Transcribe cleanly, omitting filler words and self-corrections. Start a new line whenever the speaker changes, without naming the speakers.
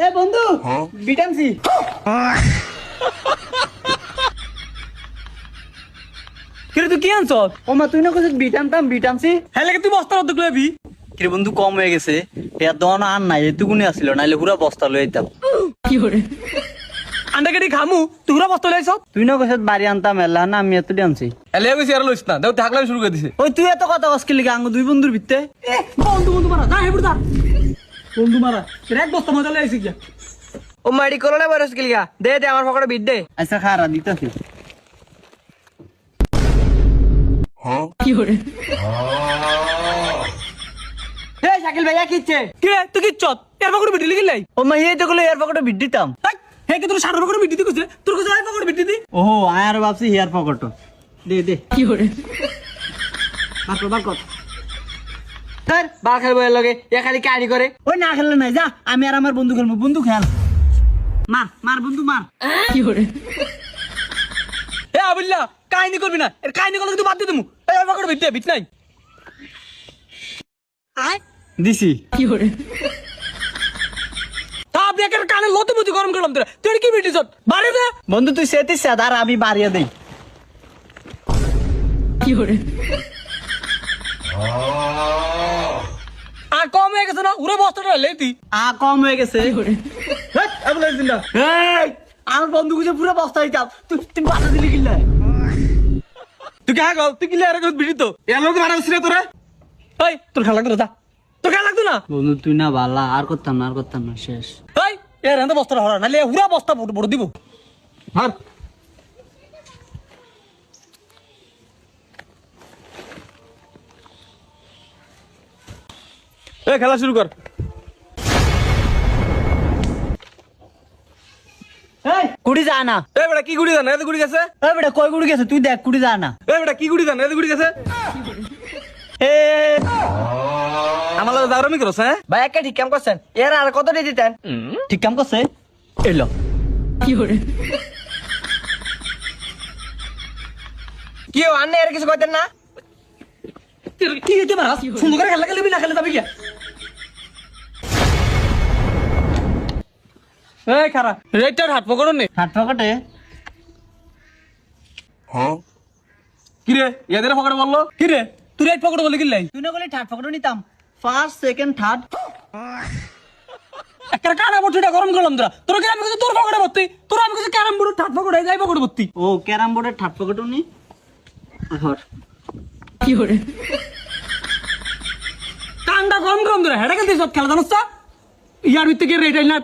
এ বন্ধু বিটামসি
কিরে তুই কি আনছ?
ওমা তুই না কইছিস বিটামসি
হ্যাঁ লাগে তুই বস্তার অর্ধেক লবি।
কিরে বন্ধু কম হয়ে গেছে এর দন আর নাই এটুকুনি আসিল নাইলে পুরা বস্তা লই আইতাম
আন্ডা কেটে খামু তুই পুরা বস্তা লইছ।
তুই না কইছিস বাড়ি আনতাম এলা না আমি এত আনছি
এলে কইছি আর লইছ না, দেখ থাকলাম শুরু করে দিছে।
ওই তুই এত কথা কসকে লিখে আঙ্গু দুই বন্ধুর ভিত্তে
বন্ধু বন্ধু মারা যা হেবুর দা বন্ধু মারা এক বস্তা মজা লাইছি কি
ও মাড়ি করো না বরস গিলগা দে দে আমার পকেটে বিট দে।
আচ্ছা খারা দিতেছি
হে শাকিল ভাইয়া কিচ্ছে
কি রে তুই কি চত এর পকেটে বিটি লিখি লাই?
ও মা এই তো গুলো এর পকেটে ভিট দিতাম
হে কি তোর সাড়ে পকেটে বিটি দি কইছে তোর কইছে আই পকেটে বিটি দি।
ওহো আয়ার ভাবছি হেয়ার পকেট দে দে বাকর
স্যার বাল খেলবো এর লগে এ খালি কাহিনী করে।
ওই না খেললে নাই যা আমি আর আমার বন্ধু খেলবো বন্ধু খেল মার মার বন্ধু মার
এ আবিল্লা কাহিনী করবি না, এর কাহিনী করলে তুই বাদ দি দিমু। এই পকেটে বিটি বিট নাই।
দিছি
তা আপনি একের কানে লতিমতি গরম করলাম তোরা, তুই কি বিটি চত বাড়ি দে।
বন্ধু তুই সেতিস আর আমি বাড়িয়ে দেই
আর কম হয়ে গেছে না উড়ে বস্তাটা লেতি।
কম হয়ে গেছে এই, আমার বন্ধু গুছে পুরো বস্তা দিতাম তুই তুই বাধা দিলি কিল্লা
তুই কে গল তুই কি লে আর বিটি তো এর লোক মারা ছিল তোরা। এই তোর খেলা লাগতো যা, তোর খেলা লাগতো না।
বন্ধু তুই না বালা আর করতাম না শেষ
এই এর এন্ড বস্তাটা হরা নালে উড়া বস্তা বড় দিব। হার এ খেলা শুরু কর।
এই কুড়ি যা না
এ বেটা কি গুড়ি জানা এত গুড়ি গেছে।
এই বেটা কই কুড়ি গেছে তুই দেখ কুড়ি যা না
এ বেটা কি গুড়ি জানা এত গুড়ি গেছে।
এ
আমার লাগে দাঁড়ামি করছ হ্যাঁ।
ভাই একটা ঠিক কাম করছেন এর আর কত দিয়ে দিতেন।
ঠিক কাম করছে এলো
কি ও আন্নে এর কিছু কইতেন না।
কি হইতে পারাস সুন্দর করে খেলা খেলবি না খেলে যাবি কি। এই খারা রেটটার হাত পকড় নে।
হাত পকেটে
কি রে এদের পকড় বললো কি রে তুই রেট পকড় বলে কিলাই।
তুই না বলে থার্ড পকেটে নিতাম ফার্স্ট সেকেন্ড থার্ড
একটা কানা বটিটা গরম করলাম তোরা তোর কি আমি কিছু তোর পকড়ে ভর্তি তোর আমি কিছু ক্যারাম বোর্ড ঠাট পকড়ে যাই পকড়ে ভর্তি।
ও ক্যারাম বোর্ডের থার্ড পকেটও নি ধর
কানটা গরম গরম ধরে হেডা খেলতে সব খেলা জানোস ইয়ার ভিতরে রেট না